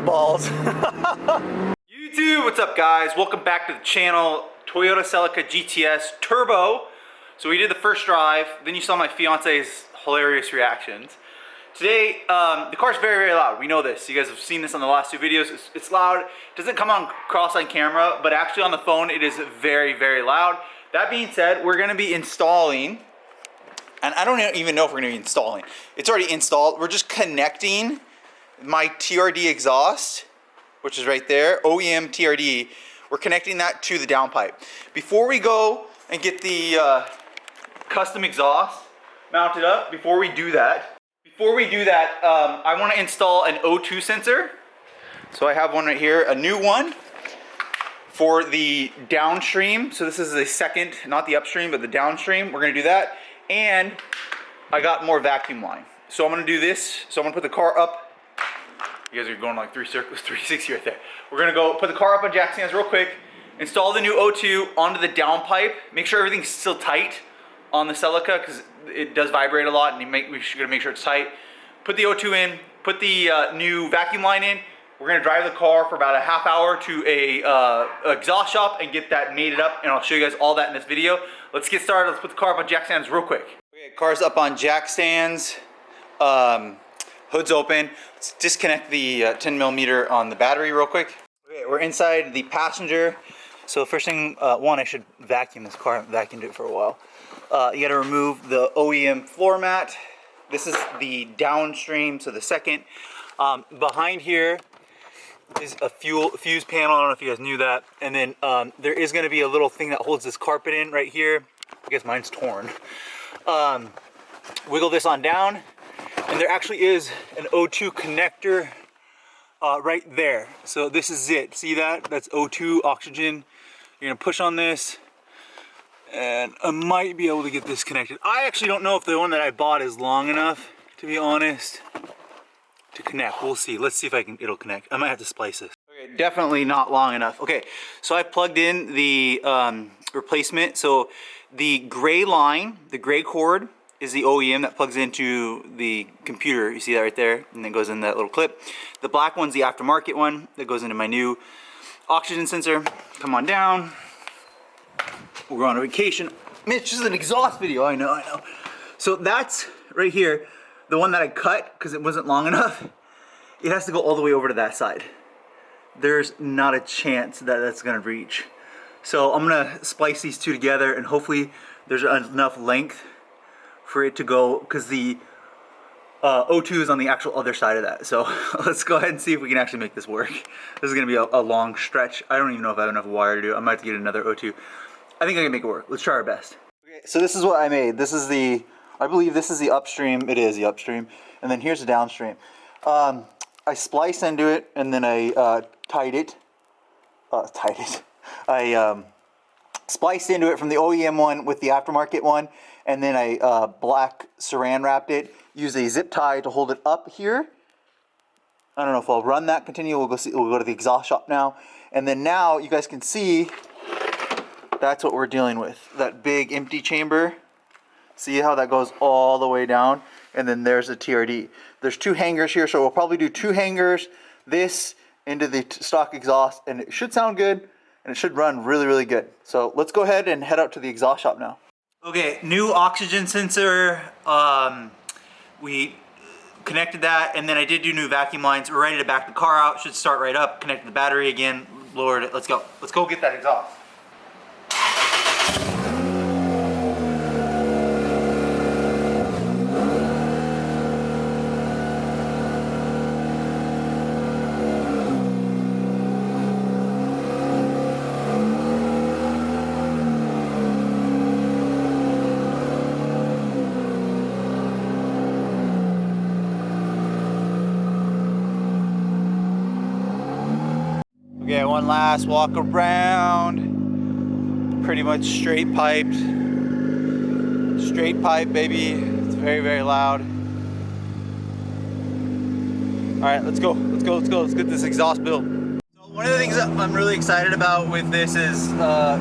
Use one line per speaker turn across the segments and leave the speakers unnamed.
balls. YouTube, what's up guys? Welcome back to the channel. Toyota Celica GTS Turbo. So we did the first drive, then you saw my fiance's hilarious reactions. Today, the car's very, very loud. We know this. You guys have seen this on the last two videos. It's loud. It doesn't come on across on camera, but actually on the phone, it is very, very loud. That being said, we're gonna be installing, and I don't even know if we're gonna be installing. It's already installed. We're just connecting my TRD exhaust, which is right there, OEM TRD. We're connecting that to the downpipe. Before we go and get the custom exhaust mounted up, before we do that, I want to install an O2 sensor. So I have one right here, a new one for the downstream. So this is the second, not the upstream, but the downstream. We're going to do that. And I got more vacuum line. So I'm going to do this. So I'm going to put the car up. You guys are going like 3 circles, 360 right there. We're going to go put the car up on jack stands real quick. Install the new O2 onto the downpipe. Make sure everything's still tight on the Celica because it does vibrate a lot, and we should make sure it's tight. Put the O2 in, put the new vacuum line in. We're gonna drive the car for about a half hour to a exhaust shop and get that mated up, and I'll show you guys all that in this video. Let's get started. Let's put the car up on jack stands real quick. Okay, car's up on jack stands. Hood's open. Let's disconnect the 10 millimeter on the battery real quick. Okay, we're inside the passenger. So first thing, one, I should vacuum this car. I haven't vacuumed it for a while. You gotta remove the OEM floor mat. This is the downstream, so the second. Behind here is a fuse panel. I don't know if you guys knew that. And then there is gonna be a little thing that holds this carpet in right here. I guess mine's torn. Wiggle this on down. And there actually is an O2 connector right there. So this is it. See that? That's O2 oxygen. You're gonna push on this, and I might be able to get this connected. I actually don't know if the one that I bought is long enough, to be honest, to connect. We'll see. Let's see if it'll connect. I might have to splice this. Okay, definitely not long enough. Okay, so I plugged in the replacement. So the gray line, the gray cord, is the OEM that plugs into the computer. You see that right there, and then goes in that little clip. The black one's the aftermarket one that goes into my new oxygen sensor. Come on down. We're on a vacation. Mitch, this is an exhaust video. I know. So that's right here, the one that I cut because it wasn't long enough. It has to go all the way over to that side. There's not a chance that that's gonna reach. So I'm gonna splice these two together, and hopefully there's enough length for it to go, because the O2 is on the actual other side of that. So let's go ahead and see if we can actually make this work. This is gonna be a long stretch. I don't even know if I have enough wire to do it. I might have to get another O2. I think I can make it work. Let's try our best. Okay, so this is what I made. This is the, I believe this is the upstream. It is the upstream. And then here's the downstream. I spliced into it, and then I tied it. I spliced into it from the OEM one with the aftermarket one, and then I black saran wrapped it. Use a zip tie to hold it up here. I don't know if I'll run that, continue. We'll go to the exhaust shop now. And then now you guys can see that's what we're dealing with. That big empty chamber. See how that goes all the way down? And then there's the TRD. There's 2 hangers here, so we'll probably do 2 hangers, this into the stock exhaust, and it should sound good, and it should run really, really good. So let's go ahead and head out to the exhaust shop now. Okay, new oxygen sensor. We connected that, and then I did do new vacuum lines. We're ready to back the car out. Should start right up. Connect the battery again. Lowered it. Let's go. Let's go get that exhaust. Okay, one last walk around. Pretty much straight piped. Straight pipe, baby. It's very, very loud. All right, let's go. Let's get this exhaust built. So one of the things that I'm really excited about with this is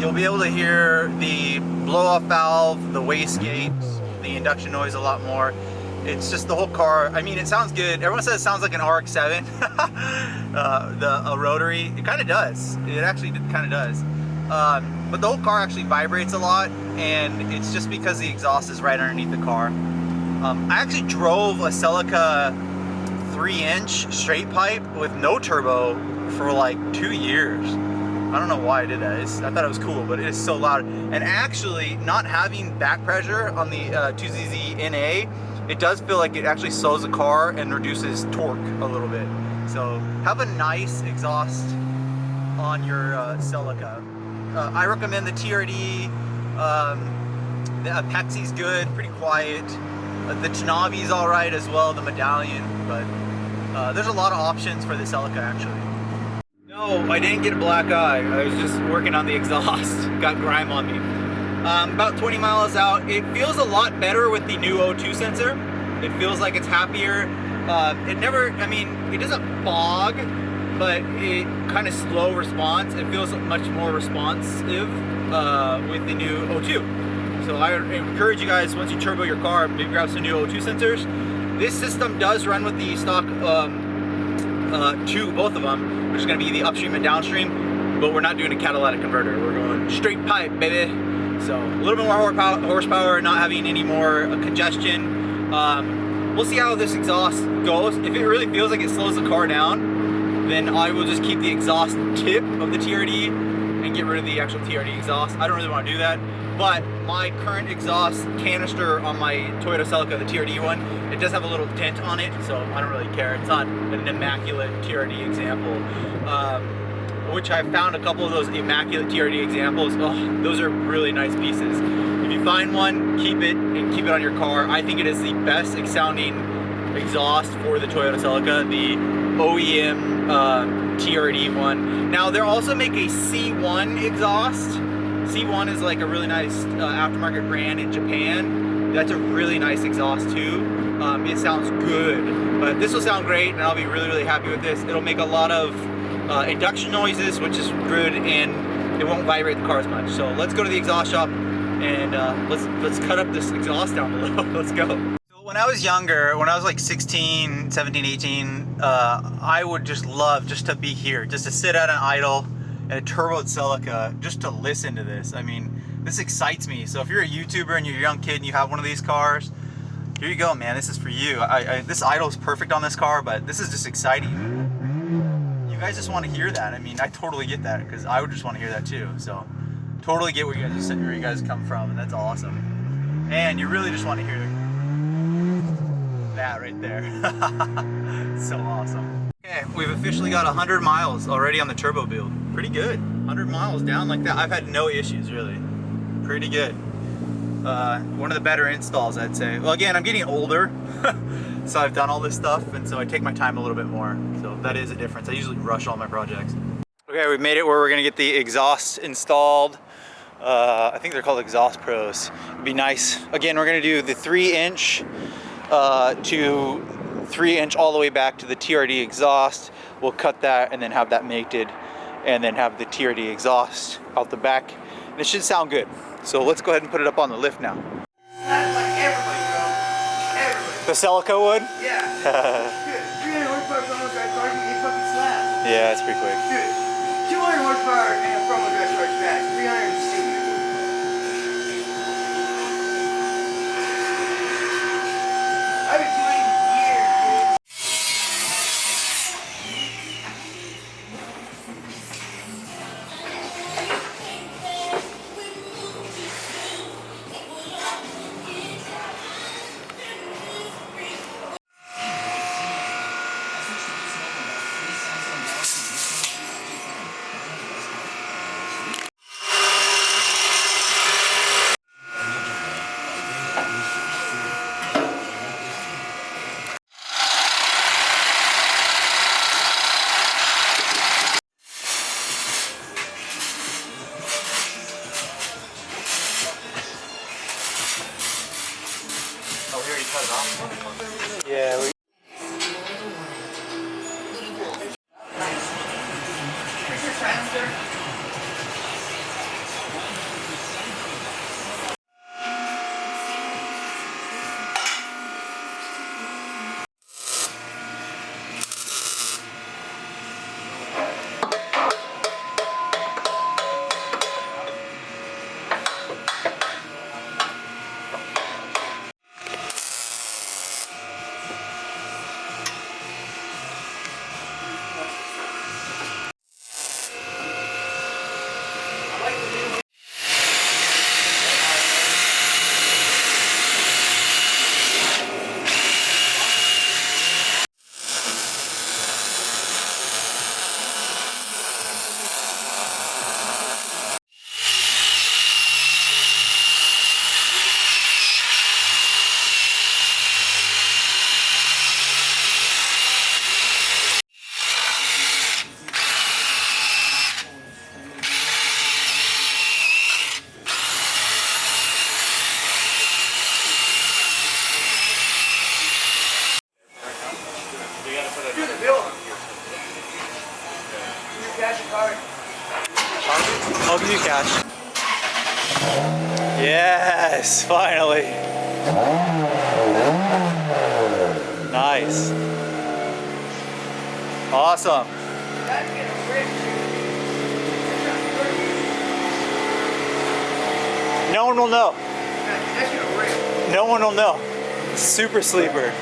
you'll be able to hear the blow-off valve, the wastegate, the induction noise a lot more. It's just the whole car. I mean, it sounds good. Everyone says it sounds like an RX-7, a rotary. It kind of does. It actually kind of does. But the whole car actually vibrates a lot, and it's just because the exhaust is right underneath the car. I actually drove a Celica 3-inch straight pipe with no turbo for like 2 years. I don't know why I did that. I thought it was cool, but it is so loud. And actually, not having back pressure on the 2ZZ NA, it does feel like it actually slows the car and reduces torque a little bit. So have a nice exhaust on your Celica. I recommend the TRD. The Apexi's good, pretty quiet. The Tanabe's all right as well, the Medallion. But there's a lot of options for the Celica actually. No, I didn't get a black eye. I was just working on the exhaust. Got grime on me. About 20 miles out. It feels a lot better with the new O2 sensor. It feels like it's happier. It doesn't bog, but it kind of slow response. It feels much more responsive with the new O2. So I encourage you guys, once you turbo your car, maybe grab some new O2 sensors. This system does run with the stock both of them, which is going to be the upstream and downstream, but we're not doing a catalytic converter. We're going straight pipe, baby. So a little bit more horsepower, not having any more congestion. We'll see how this exhaust goes. If it really feels like it slows the car down, then I will just keep the exhaust tip of the TRD and get rid of the actual TRD exhaust. I don't really want to do that, but my current exhaust canister on my Toyota Celica, the TRD one, it does have a little dent on it, so I don't really care. It's not an immaculate TRD example, which I found a couple of those immaculate TRD examples. Oh, those are really nice pieces. If you find one, keep it and keep it on your car. I think it is the best sounding exhaust for the Toyota Celica, the OEM TRD one. Now they also make a C1 exhaust. C1 is like a really nice aftermarket brand in Japan. That's a really nice exhaust too. It sounds good, but this will sound great, and I'll be really, really happy with this. It'll make a lot of induction noises, which is good, and it won't vibrate the car as much. So let's go to the exhaust shop and let's cut up this exhaust down below. Let's go. So when I was younger, when I was like 16, 17, 18, I would just love just to be here, just to sit at an idle and a turboed Celica, just to listen to this. I mean, this excites me. So if you're a YouTuber and you're a young kid and you have one of these cars, here you go, man. This is for you. This idle is perfect on this car, but this is just exciting. You guys just want to hear that. I mean, I totally get that, because I would just want to hear that too. So totally get where you guys come from, and that's awesome. And you really just want to hear that right there. So awesome. Okay, we've officially got 100 miles already on the turbo build. Pretty good. 100 miles down like that. I've had no issues, really. Pretty good. One of the better installs, I'd say. Well, again, I'm getting older, so I've done all this stuff, and so I take my time a little bit more. So that is a difference. I usually rush all my projects. Okay, we've made it where we're gonna get the exhaust installed. I think they're called Exhaust Pros. It'd be nice. Again, we're gonna do the 3-inch to 3-inch all the way back to the TRD exhaust. We'll cut that and then have that mated, and then have the TRD exhaust out the back. And it should sound good. So let's go ahead and put it up on the lift now.
That's like everybody, bro. Everybody.
The Celica would?
Yeah. Good. 300 horsepower front wheel drive car, you fucking slap.
Yeah, that's pretty quick.
Dude, 200 horsepower and a front wheel drive starts fast. 360. I've been doing it years, dude.
Yeah, we cash. Yes, finally. Nice. Awesome. No one will know. No one will know. Super sleeper.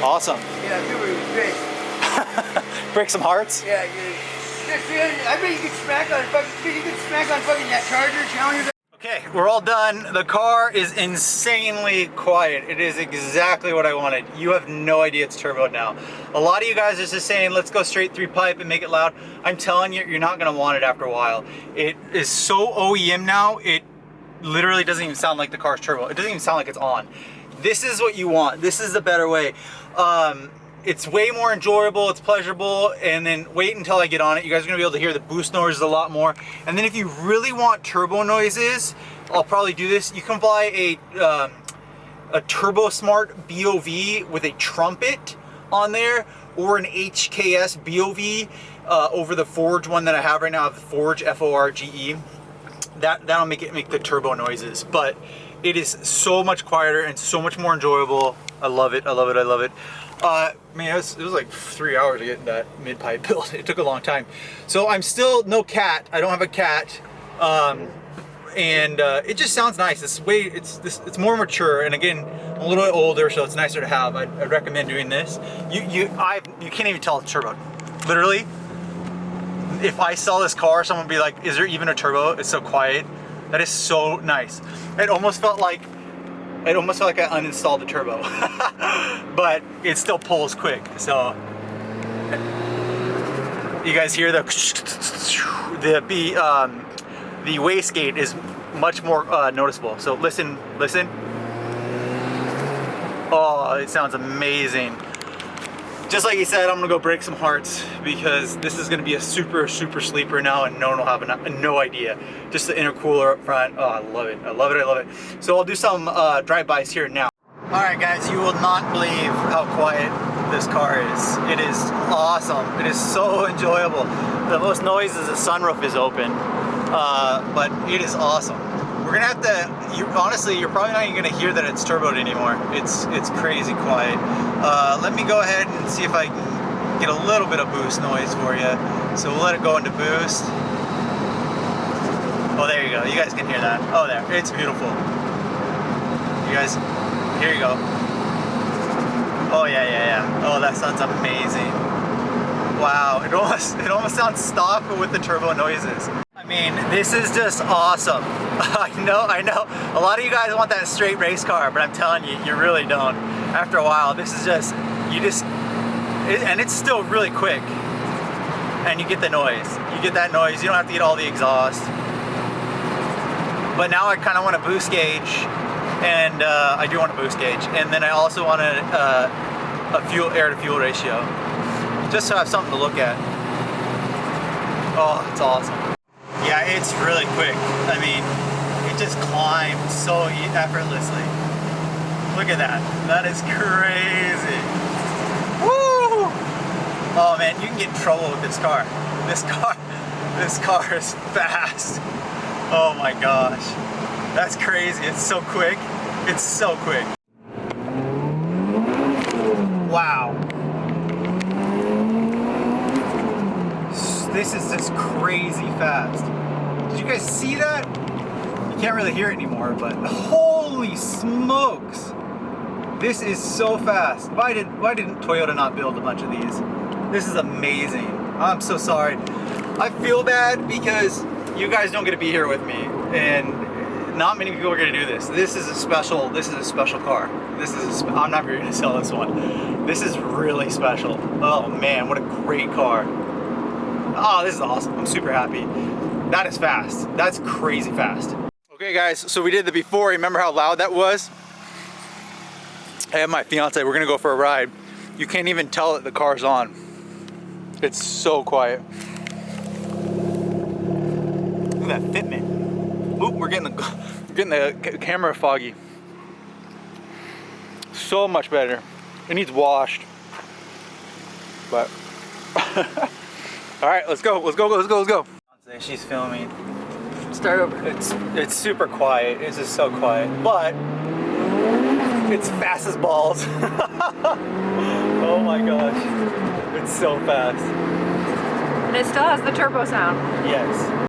Awesome.
Yeah, super great.
Break some hearts?
Yeah, I bet you could smack on fucking that Charger Challenger.
Okay, we're all done. The car is insanely quiet. It is exactly what I wanted. You have no idea it's turboed now. A lot of you guys are just saying, let's go straight 3-pipe and make it loud. I'm telling you, you're not gonna want it after a while. It is so OEM now, it literally doesn't even sound like the car's turbo. It doesn't even sound like it's on. This is what you want. This is the better way. It's way more enjoyable, it's pleasurable, and then wait until I get on it. You guys are gonna be able to hear the boost noises a lot more. And then if you really want turbo noises, I'll probably do this. You can buy a Turbo Smart BOV with a trumpet on there, or an HKS BOV over the Forge one that I have right now, the Forge Forge. That'll make the turbo noises, but it is so much quieter and so much more enjoyable. I love it, I love it, I love it. Man, it was like 3 hours to get that mid-pipe built. It took a long time. So I'm still no cat. I don't have a cat. It just sounds nice. It's more mature, and again, I'm a little bit older, so it's nicer to have. I'd recommend doing this. You can't even tell it's turbo. Literally, if I sell this car, someone would be like, is there even a turbo? It's so quiet. That is so nice. It almost felt like I uninstalled the turbo, but it still pulls quick. So you guys hear the wastegate is much more noticeable. So listen. Oh, it sounds amazing. Just like he said, I'm gonna go break some hearts because this is gonna be a super sleeper now, and no one will have no idea. Just the intercooler up front. Oh, I love it. I love it. I love it. So I'll do some drive-bys here now. All right, guys, you will not believe how quiet this car is. It is awesome. It is so enjoyable. The most noise is the sunroof is open, but it is awesome. We're gonna have to, honestly, you're probably not even gonna hear that it's turboed anymore. It's crazy quiet. Let me go ahead and see if I can get a little bit of boost noise for you. So we'll let it go into boost. Oh, there you go. You guys can hear that. Oh, there. It's beautiful. You guys, here you go. Oh, yeah. Oh, that sounds amazing. Wow, it almost sounds stock, but with the turbo noises. I mean, this is just awesome. I know. A lot of you guys want that straight race car, but I'm telling you, you really don't. After a while, this is just, and it's still really quick. And you get the noise. You get that noise. You don't have to get all the exhaust. But now I kind of want a boost gauge, and I do want a boost gauge. And then I also want a air to fuel ratio, just to have something to look at. Oh, it's awesome. Yeah, it's really quick. I mean, it just climbed so effortlessly. Look at that. That is crazy. Woo! Oh man, you can get in trouble with this car. This car is fast. Oh my gosh. That's crazy. It's so quick. It's so quick. Wow. This is just crazy fast. Did you guys see that? You can't really hear it anymore, but holy smokes. This is so fast. Why didn't Toyota not build a bunch of these? This is amazing. I'm so sorry. I feel bad because you guys don't get to be here with me, and not many people are going to do this. This is a special car. I'm not going to sell this one. This is really special. Oh man, what a great car. Oh, this is awesome. I'm super happy. That is fast. That's crazy fast. Okay guys, so we did the before. Remember how loud that was? I have my fiance, we're gonna go for a ride. You can't even tell that the car's on. It's so quiet. Look at that fitment. Oop, we're getting the camera foggy. So much better. It needs washed. But all right, let's go. She's filming.
start over.
It's super quiet. It's just so quiet, but it's fast as balls. Oh my gosh, it's so fast.
And it still has the turbo sound.
Yes.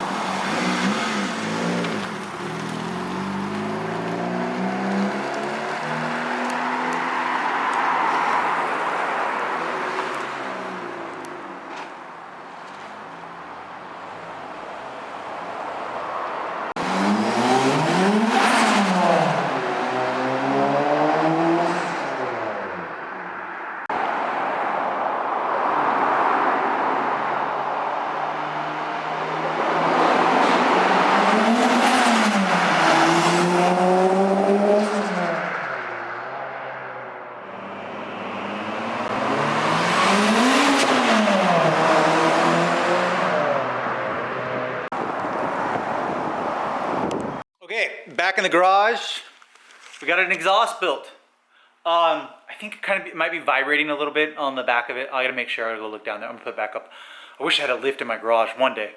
Okay, back in the garage, we got an exhaust built. I think it might be vibrating a little bit on the back of it. I gotta make sure. I gotta go look down there. I'm gonna put it back up. I wish I had a lift in my garage one day.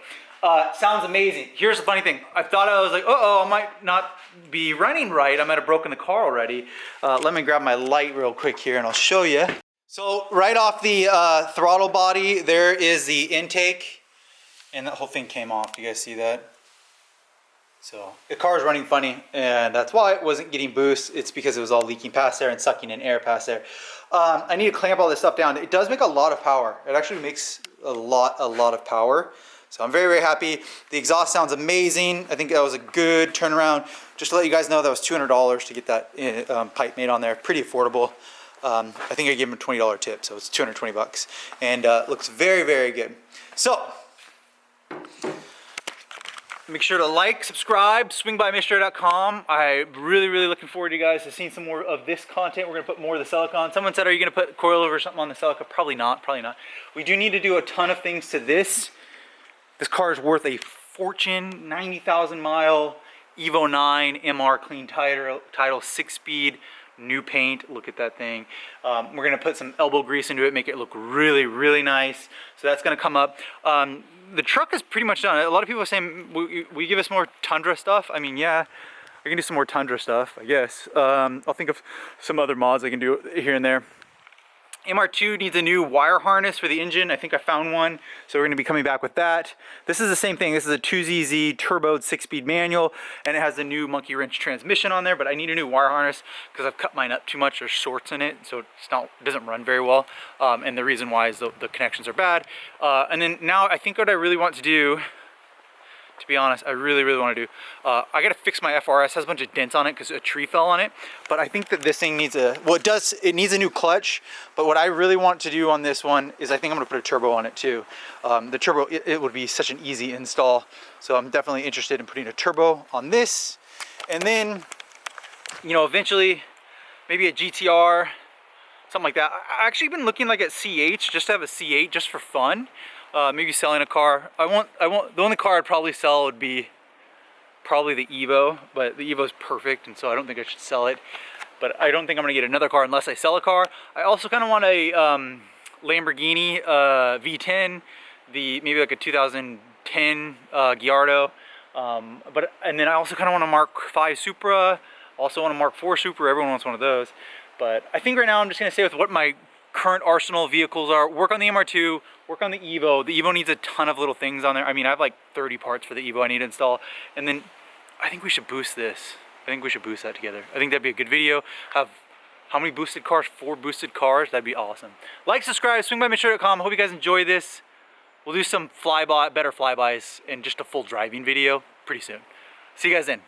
Sounds amazing. Here's the funny thing. I thought I was like, I might not be running right. I might have broken the car already. Let me grab my light real quick here and I'll show you. So right off the throttle body, there is the intake, and that whole thing came off. Do you guys see that? So the car is running funny, and that's why it wasn't getting boost. It's because it was all leaking past there and sucking in air past there. I need to clamp all this stuff down. It does make a lot of power. It actually makes a lot of power. So I'm very, very happy. The exhaust sounds amazing. I think that was a good turnaround. Just to let you guys know, that was $200 to get that pipe made on there. Pretty affordable. I think I gave him a $20 tip, so it's 220 bucks. And looks very, very good. So, make sure to like, subscribe, swingbymr.com. I'm really, really looking forward to you guys to seeing some more of this content. We're going to put more of the Celica on. Someone said, are you going to put coilover or something on the Celica? Probably not, probably not. We do need to do a ton of things to this. This car is worth a fortune, 90,000 mile, Evo 9, MR clean title 6-speed, new paint. Look at that thing. We're going to put some elbow grease into it, make it look really, really nice. So that's going to come up. The truck is pretty much done. A lot of people are saying, will you give us more Tundra stuff? I mean, yeah, I can do some more Tundra stuff, I guess. I'll think of some other mods I can do here and there. MR2 needs a new wire harness for the engine. I think I found one, so we're going to be coming back with that. This is the same thing. This is a 2ZZ turboed 6-speed manual, and it has the new monkey wrench transmission on there, but I need a new wire harness because I've cut mine up too much. There's shorts in it, so it doesn't run very well, and the reason why is the connections are bad. And then now I think what I really want to do, to be honest, I really, really want to do, I got to fix my FRS. It has a bunch of dents on it because a tree fell on it. But I think that this thing needs it needs a new clutch. But what I really want to do on this one is I think I'm going to put a turbo on it too. The turbo, it would be such an easy install. So I'm definitely interested in putting a turbo on this. And then, you know, eventually maybe a GTR, something like that. I actually been looking like at CH, just to have a C8 just for fun. Maybe selling a car. The only car I'd probably sell would be probably the Evo, but the Evo is perfect, and so I don't think I should sell it. But I don't think I'm gonna get another car unless I sell a car. I also kind of want a Lamborghini V10, maybe like a 2010 Gallardo. And then I also kind of want a Mark 5 Supra. Also want a Mark 4 Supra. Everyone wants one of those. But I think right now I'm just gonna stay with what my current arsenal of vehicles are. Work on the MR2, work on the Evo. The Evo needs a ton of little things on there. I mean, I have like 30 parts for the Evo I need to install. And then I think we should boost this. I think we should boost that together. I think that'd be a good video. Have how many boosted cars? 4 boosted cars. That'd be awesome. Like, subscribe, swingbymr.com. Hope you guys enjoy this. We'll do some better flybys and just a full driving video pretty soon. See you guys then.